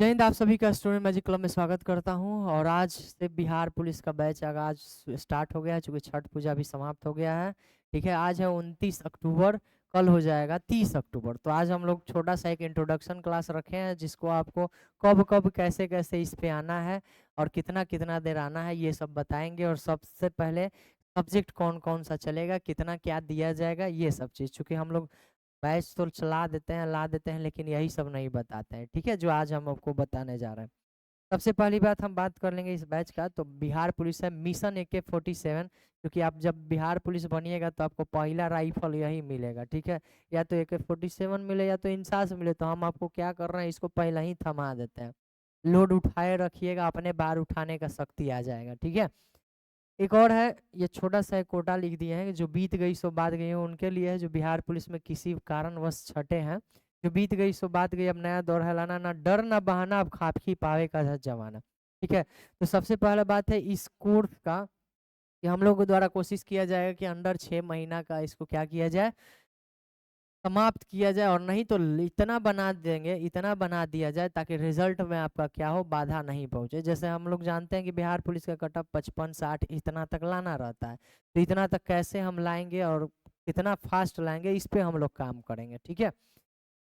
जय हिंद। आप सभी का स्टूडेंट मैजिक क्लब में स्वागत करता हूं। और आज से बिहार पुलिस का बैच आगाज स्टार्ट हो गया है, चूँकि छठ पूजा भी समाप्त हो गया है। ठीक है, आज है 29 अक्टूबर, कल हो जाएगा 30 अक्टूबर। तो आज हम लोग छोटा सा एक इंट्रोडक्शन क्लास रखे हैं, जिसको आपको कब कब कैसे कैसे इस पे आना है और कितना कितना देर आना है, ये सब बताएंगे। और सबसे पहले सब्जेक्ट कौन कौन सा चलेगा, कितना क्या दिया जाएगा, ये सब चीज़। चूँकि हम लोग बैच तो चला देते हैं, ला देते हैं, लेकिन यही सब नहीं बताते हैं। ठीक है, जो आज हम आपको बताने जा रहे हैं। सबसे पहली बात हम बात कर लेंगे इस बैच का। तो बिहार पुलिस है मिशन AK-47। क्योंकि आप जब बिहार पुलिस बनिएगा तो आपको पहला राइफल यही मिलेगा। ठीक है, या तो AK-47 मिले या तो इंसास मिले। तो हम आपको क्या कर रहे हैं, इसको पहले ही थमा देते हैं। लोड उठाए रखिएगा, अपने बार उठाने का शक्ति आ जाएगा। ठीक है, एक और है, ये छोटा सा एक कोटा लिख दिए हैं, जो बीत गई सो बात गई है उनके लिए है, जो बिहार पुलिस में किसी कारणवश छटे हैं। जो बीत गई सो बात गई, अब नया दौर है लाना, ना डर ना बहाना, अब खापकी पावे का है जमाना। ठीक है, तो सबसे पहला बात है इस कोर्स का, कि हम लोगों द्वारा कोशिश किया जाएगा कि अंडर 6 महीना का इसको क्या किया जाए, समाप्त किया जाए। और नहीं तो इतना बना देंगे, इतना बना दिया जाए ताकि रिजल्ट में आपका क्या हो, बाधा नहीं पहुंचे। जैसे हम लोग जानते हैं कि बिहार पुलिस का कटअप 55-60 इतना तक लाना रहता है। तो इतना तक कैसे हम लाएंगे और कितना फास्ट लाएंगे, इस पे हम लोग काम करेंगे। ठीक है,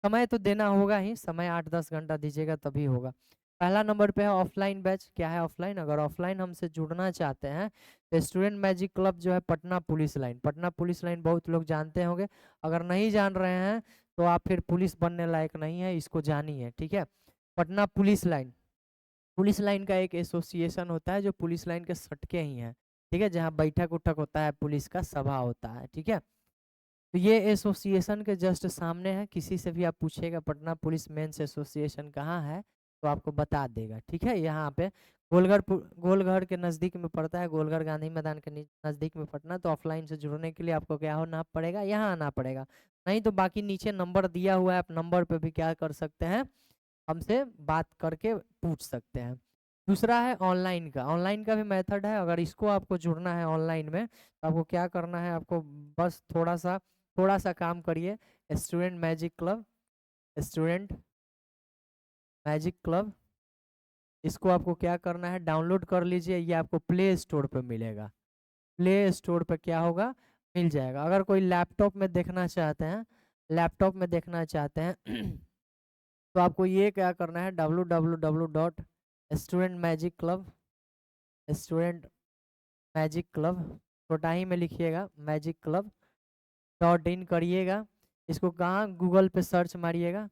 समय तो देना होगा ही, समय 8-10 घंटा दीजिएगा तभी होगा। पहला नंबर पे है ऑफलाइन बैच। क्या है ऑफलाइन? अगर ऑफलाइन हमसे जुड़ना चाहते हैं तो स्टूडेंट मैजिक क्लब जो है Patna police line, Patna police line बहुत लोग जानते होंगे। अगर नहीं जान रहे हैं तो आप फिर पुलिस बनने लायक नहीं है, इसको जानिए। ठीक है, Patna police line, police line का एक एसोसिएशन होता है जो पुलिस लाइन के सटके ही है। ठीक है, जहाँ बैठक उठक होता है, पुलिस का सभा होता है। ठीक है, तो ये एसोसिएशन के जस्ट सामने है। किसी से भी आप पूछिएगा पटना पुलिस मेंस एसोसिएशन कहाँ है, तो आपको बता देगा। ठीक है, यहाँ पे गोलघर के नज़दीक में पड़ता है, गोलघर गांधी मैदान के नज़दीक में पटना। तो ऑफलाइन से जुड़ने के लिए आपको क्या होना पड़ेगा, यहाँ आना पड़ेगा। नहीं तो बाकी नीचे नंबर दिया हुआ है, आप नंबर पे भी क्या कर सकते हैं, हमसे बात करके पूछ सकते हैं। दूसरा है ऑनलाइन का। ऑनलाइन का भी मेथड है। अगर इसको आपको जुड़ना है ऑनलाइन में, तो आपको क्या करना है, आपको बस थोड़ा सा काम करिए। Student magic club, student magic club, इसको आपको क्या करना है, डाउनलोड कर लीजिए। ये आपको प्ले स्टोर पे मिलेगा, प्ले स्टोर पे क्या होगा, मिल जाएगा। अगर कोई लैपटॉप में देखना चाहते हैं, लैपटॉप में देखना चाहते हैं तो आपको ये क्या करना है, www.studentmagicClub, स्टूडेंट मैजिक क्लब, छोटा ही में लिखिएगा, magicclub.in करिएगा। इसको कहाँ, गूगल पे सर्च मारिएगा,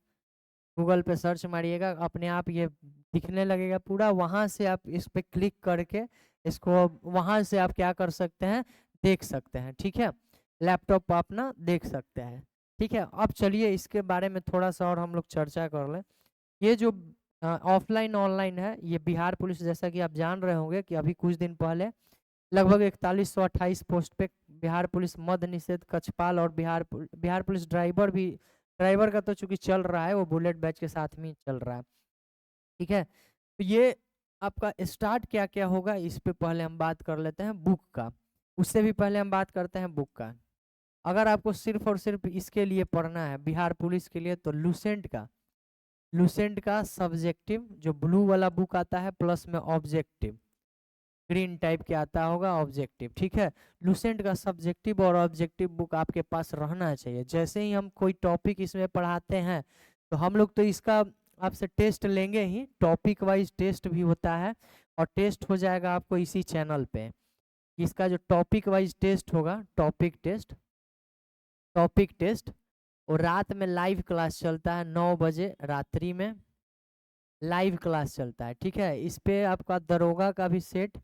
गूगल पे सर्च मारिएगा, अपने आप ये दिखने लगेगा पूरा। वहाँ से आप इस पे क्लिक करके इसको वहाँ से आप क्या कर सकते हैं, देख सकते हैं। ठीक है, लैपटॉप पर अपना देख सकते हैं। ठीक है, अब चलिए इसके बारे में थोड़ा सा और हम लोग चर्चा कर लें। ये जो ऑफलाइन ऑनलाइन है, ये बिहार पुलिस, जैसा कि आप जान रहे होंगे कि अभी कुछ दिन पहले लगभग 4128 पोस्ट पे बिहार पुलिस मद्य निषेध कक्षपाल और बिहार पुलिस ड्राइवर भी, ड्राइवर का तो चूंकि चल रहा है, वो बुलेट बैच के साथ में चल रहा है। ठीक है, तो ये आपका स्टार्ट क्या क्या होगा, इस पे पहले हम बात कर लेते हैं बुक का। उससे भी पहले हम बात करते हैं बुक का। अगर आपको सिर्फ और सिर्फ इसके लिए पढ़ना है, बिहार पुलिस के लिए, तो लूसेंट का सब्जेक्टिव जो ब्लू वाला बुक आता है, प्लस में ऑब्जेक्टिव ग्रीन टाइप के आता होगा ऑब्जेक्टिव। ठीक है, लूसेंट का सब्जेक्टिव और ऑब्जेक्टिव बुक आपके पास रहना चाहिए। जैसे ही हम कोई टॉपिक इसमें पढ़ाते हैं, तो हम लोग तो इसका आपसे टेस्ट लेंगे ही, टॉपिक वाइज टेस्ट भी होता है। और टेस्ट हो जाएगा आपको इसी चैनल पे। इसका जो टॉपिक वाइज टेस्ट होगा, टॉपिक टेस्ट और रात में लाइव क्लास चलता है, 9 बजे रात्रि में लाइव क्लास चलता है। ठीक है, इस पे आपका दरोगा का भी सेट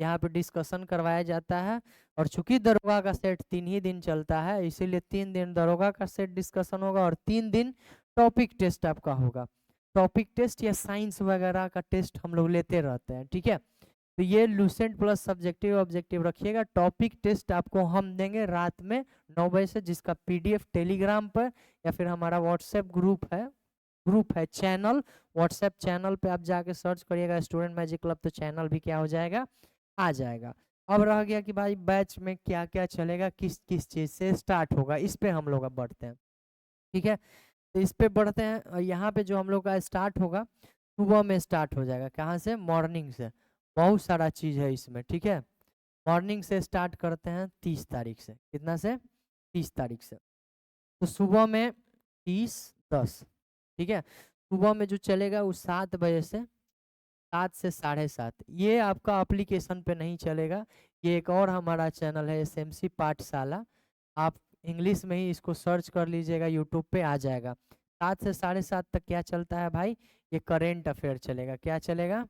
यहाँ पे डिस्कशन करवाया जाता है। और चूंकि दरोगा का सेट 3 ही दिन चलता है, इसीलिए 3 दिन दरोगा का सेट डिस्कशन होगा और 3 दिन टॉपिक टेस्ट आपका होगा। टॉपिक टेस्ट या साइंस वगैरह का टेस्ट हम लोग लेते रहते हैं। ठीक है, तो ये लूसेंट प्लस सब्जेक्टिव ऑब्जेक्टिव रखिएगा। टॉपिक टेस्ट आपको हम देंगे रात में 9 बजे से, जिसका PDF टेलीग्राम पर या फिर हमारा व्हाट्सएप ग्रुप है चैनल, व्हाट्सएप चैनल पे आप जाके सर्च करिएगा स्टूडेंट मैजिक क्लब, तो चैनल भी क्या हो जाएगा, आ जाएगा। अब रह गया कि भाई बैच में क्या क्या चलेगा, किस किस चीज़ से स्टार्ट होगा, इस पे हम लोग अब बढ़ते हैं। ठीक है, तो इस पे बढ़ते हैं और यहाँ पे जो हम लोग का स्टार्ट होगा सुबह में स्टार्ट हो जाएगा। कहाँ से? मॉर्निंग से। बहुत सारा चीज़ है इसमें, ठीक है। मॉर्निंग से स्टार्ट करते हैं 30 तारीख से। कितना से? 30 तारीख से। तो सुबह में 30-10, ठीक है। सुबह में जो चलेगा वो 7 बजे से 7 से 7:30। ये आपका एप्लीकेशन पे नहीं चलेगा, ये एक और हमारा चैनल है एसएमसी पाठशाला। आप इंग्लिश में ही इसको सर्च कर लीजिएगा, यूट्यूब पे आ जाएगा। 7 से 7:30 तक क्या चलता है भाई? ये करेंट अफेयर चलेगा। क्या चलेगा?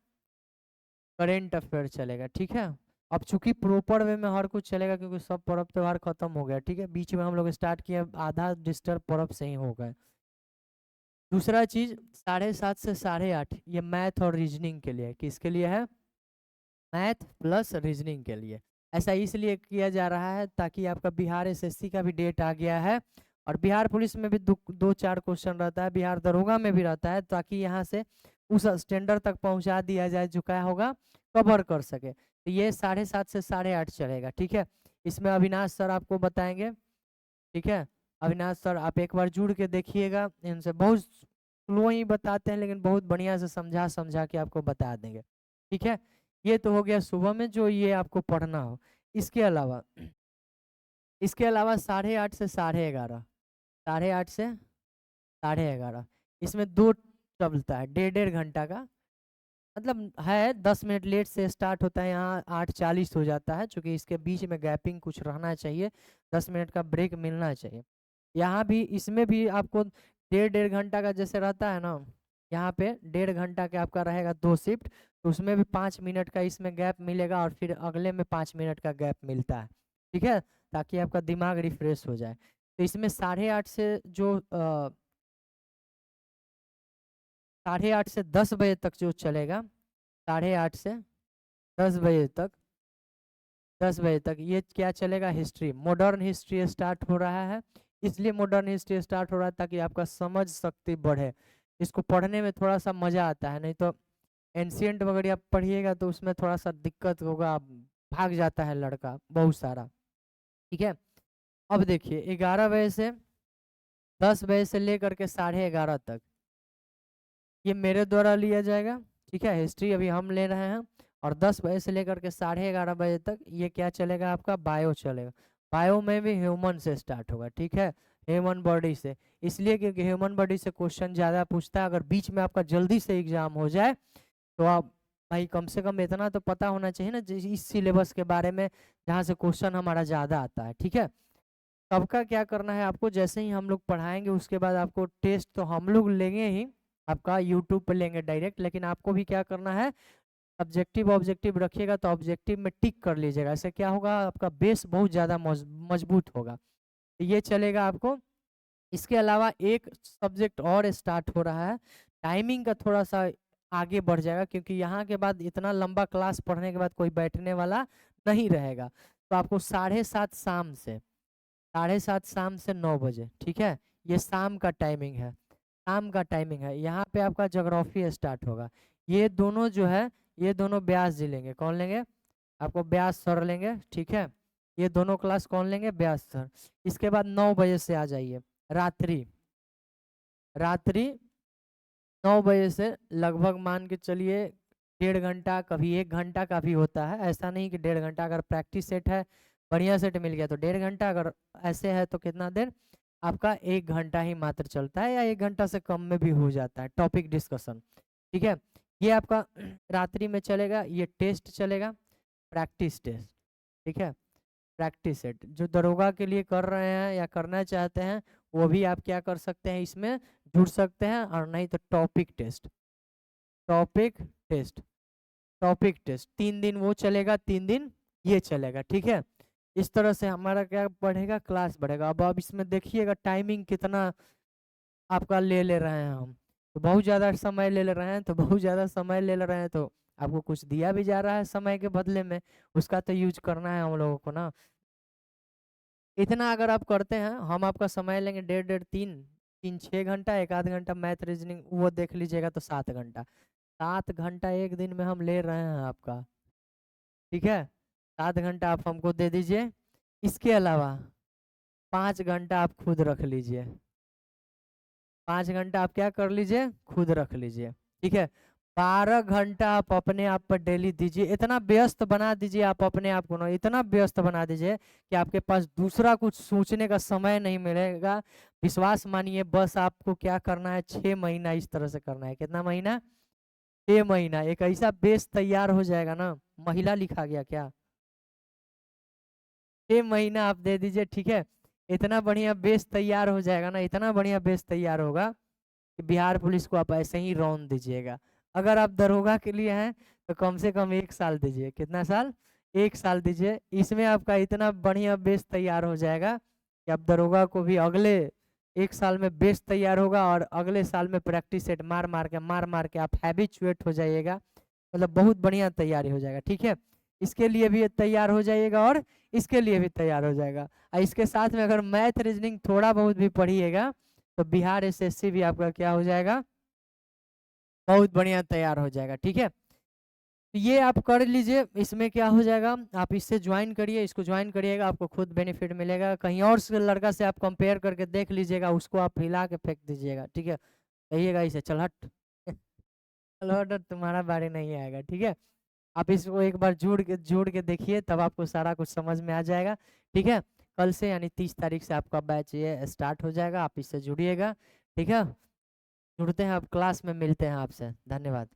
करेंट अफेयर चलेगा, ठीक है। अब चूंकि प्रॉपर वे में हर कुछ चलेगा क्योंकि सब पर्व त्योहार खत्म हो गया, ठीक है। बीच में हम लोग स्टार्ट किए, आधा डिस्टर्ब पर्व से ही हो गए। दूसरा चीज 7:30 से 8:30 ये मैथ और रीजनिंग के लिए है। किसके लिए है? मैथ प्लस रीजनिंग के लिए। ऐसा इसलिए किया जा रहा है ताकि आपका बिहार एसएससी का भी डेट आ गया है और बिहार पुलिस में भी दो चार क्वेश्चन रहता है, बिहार दरोगा में भी रहता है, ताकि यहाँ से उस स्टैंडर्ड तक पहुँचा दिया जाए जो क्या होगा, कवर कर सके। तो ये 7:30 से 8:30 चलेगा, ठीक है। इसमें अविनाश सर आपको बताएंगे, ठीक है। अविनाश सर आप एक बार जुड़ के देखिएगा, इनसे बहुत स्लो ही बताते हैं लेकिन बहुत बढ़िया से समझा समझा के आपको बता देंगे, ठीक है। ये तो हो गया सुबह में जो ये आपको पढ़ना हो। इसके अलावा 8:30 से 11:30, 8:30 से 11:30 इसमें दो चलता है, 1.5 घंटा का। मतलब है 10 मिनट लेट से स्टार्ट होता है, यहाँ 8:40 हो जाता है, क्योंकि इसके बीच में गैपिंग कुछ रहना चाहिए, 10 मिनट का ब्रेक मिलना चाहिए। यहाँ भी इसमें भी आपको 1.5 घंटा का जैसे रहता है ना, यहाँ पे 1.5 घंटा का आपका रहेगा 2 शिफ्ट, तो उसमें भी 5 मिनट का इसमें गैप मिलेगा और फिर अगले में 5 मिनट का गैप मिलता है, ठीक है, ताकि आपका दिमाग रिफ्रेश हो जाए। तो इसमें 8:30 से जो 8:30 से 10 बजे तक जो चलेगा, 8:30 से 10 बजे तक, 10 बजे तक ये क्या चलेगा? हिस्ट्री, मॉडर्न हिस्ट्री स्टार्ट हो रहा है। इसलिए मॉडर्न हिस्ट्री स्टार्ट हो रहा है ताकि आपका समझ शक्ति बढ़े, इसको पढ़ने में थोड़ा सा मजा आता है। नहीं तो एंशियंट वगैरह आप पढ़िएगा तो उसमें थोड़ा सा दिक्कत होगा, भाग जाता है लड़का बहुत सारा, ठीक है। अब देखिए 11 बजे से 10 बजे से लेकर के 11:30 तक ये मेरे द्वारा लिया जाएगा, ठीक है। हिस्ट्री अभी हम ले रहे हैं। और 10 बजे से लेकर के 11:30 बजे तक ये क्या चलेगा? आपका बायो चलेगा। बायो में भी ह्यूमन से स्टार्ट होगा, ठीक है, ह्यूमन बॉडी से। इसलिए क्योंकि ह्यूमन बॉडी से क्वेश्चन ज़्यादा पूछता है। अगर बीच में आपका जल्दी से एग्जाम हो जाए तो आप भाई कम से कम इतना तो पता होना चाहिए ना इस सिलेबस के बारे में जहाँ से क्वेश्चन हमारा ज़्यादा आता है, ठीक है। सबका क्या करना है आपको, जैसे ही हम लोग पढ़ाएंगे उसके बाद आपको टेस्ट तो हम लोग लेंगे ही, आपका यूट्यूब पर लेंगे डायरेक्ट, लेकिन आपको भी क्या करना है, ऑब्जेक्टिव ऑब्जेक्टिव रखिएगा तो ऑब्जेक्टिव में टिक कर लीजिएगा। ऐसे क्या होगा, आपका बेस बहुत ज़्यादा मजबूत होगा। तो ये चलेगा आपको। इसके अलावा एक सब्जेक्ट और स्टार्ट हो रहा है, टाइमिंग का थोड़ा सा आगे बढ़ जाएगा क्योंकि यहाँ के बाद इतना लंबा क्लास पढ़ने के बाद कोई बैठने वाला नहीं रहेगा। तो आपको 7:30 शाम से 7:30 शाम से 9 बजे, ठीक है, ये शाम का टाइमिंग है। शाम का टाइमिंग है। यहाँ पे आपका ज्योग्राफी स्टार्ट होगा। ये दोनों जो है, ये दोनों व्यास जी लेंगे। कौन लेंगे? आपको व्यास सर लेंगे, ठीक है। ये दोनों क्लास कौन लेंगे? व्यास सर। इसके बाद 9 बजे से आ जाइए रात्रि। रात्रि 9 बजे से लगभग मान के चलिए 1.5 घंटा, कभी 1 घंटा का भी होता है। ऐसा नहीं कि 1.5 घंटा, अगर प्रैक्टिस सेट है, बढ़िया सेट मिल गया तो 1.5 घंटा, अगर ऐसे है तो कितना देर आपका 1 घंटा ही मात्र चलता है, या 1 घंटा से कम में भी हो जाता है टॉपिक डिस्कशन, ठीक है। ये आपका रात्रि में चलेगा। ये टेस्ट चलेगा, प्रैक्टिस टेस्ट, ठीक है। प्रैक्टिस सेट जो दरोगा के लिए कर रहे हैं या करना चाहते हैं वो भी आप क्या कर सकते हैं, इसमें जुड़ सकते हैं। और नहीं तो topic test, topic test, topic test 3 दिन वो चलेगा, 3 दिन ये चलेगा, ठीक है। इस तरह से हमारा क्या बढ़ेगा, क्लास बढ़ेगा। अब आप इसमें देखिएगा टाइमिंग कितना आपका ले रहे हैं हम, तो बहुत ज़्यादा समय ले रहे हैं, तो बहुत ज़्यादा समय ले रहे हैं तो आपको कुछ दिया भी जा रहा है समय के बदले में, उसका तो यूज करना है हम लोगों को ना। इतना अगर आप करते हैं, हम आपका समय लेंगे 1.5 1.5 3 3 6 घंटा, एक आध घंटा मैथ रीजनिंग वो देख लीजिएगा तो 7 घंटा। 7 घंटा एक दिन में हम ले रहे हैं आपका, ठीक है। 7 घंटा आप हमको दे दीजिए। इसके अलावा 5 घंटा आप खुद रख लीजिए, 5 घंटा आप क्या कर लीजिए, खुद रख लीजिए, ठीक है। 12 घंटा आप अपने आप पर डेली दीजिए, इतना व्यस्त बना दीजिए आप अपने आप को ना, इतना व्यस्त बना दीजिए कि आपके पास दूसरा कुछ सोचने का समय नहीं मिलेगा। विश्वास मानिए, बस आपको क्या करना है, 6 महीना इस तरह से करना है। कितना महीना, 6 महीना। एक ऐसा बेस तैयार हो जाएगा ना, महिला लिखा गया क्या, 6 महीना आप दे दीजिए, ठीक है। इतना बढ़िया बेस तैयार हो जाएगा ना, इतना बढ़िया बेस तैयार होगा कि बिहार पुलिस को आप ऐसे ही रौंद दीजिएगा। अगर आप दरोगा के लिए हैं तो कम से कम 1 साल दीजिए। कितना साल, 1 साल दीजिए। इसमें आपका इतना बढ़िया बेस तैयार हो जाएगा कि आप दरोगा को भी अगले 1 साल में बेस तैयार होगा, और अगले साल में प्रैक्टिस सेट मार मार के आप हैबिचुएट हो जाइएगा। मतलब बहुत बढ़िया तैयारी हो जाएगा, ठीक है। इसके लिए भी तैयार हो जाइएगा और इसके लिए भी तैयार हो जाएगा। और इसके साथ में अगर मैथ रीजनिंग थोड़ा बहुत भी पढ़िएगा तो बिहार एसएससी भी आपका क्या हो जाएगा, बहुत बढ़िया तैयार हो जाएगा, ठीक है। तो ये आप कर लीजिए। इसमें क्या हो जाएगा, आप इससे ज्वाइन करिए, इसको ज्वाइन करिएगा, आपको खुद बेनिफिट मिलेगा। कहीं और से लड़का से आप कंपेयर करके देख लीजिएगा, उसको आप हिला के फेंक दीजिएगा, ठीक है। कहिएगा इसे चल हट चल हट हट, तुम्हारा बारी नहीं आएगा, ठीक है। आप इसको एक बार जोड़ के देखिए, तब आपको सारा कुछ समझ में आ जाएगा, ठीक है। कल से यानी 30 तारीख से आपका बैच ये स्टार्ट हो जाएगा, आप इससे जुड़िएगा, ठीक है। जुड़ते हैं, आप क्लास में मिलते हैं आपसे। धन्यवाद।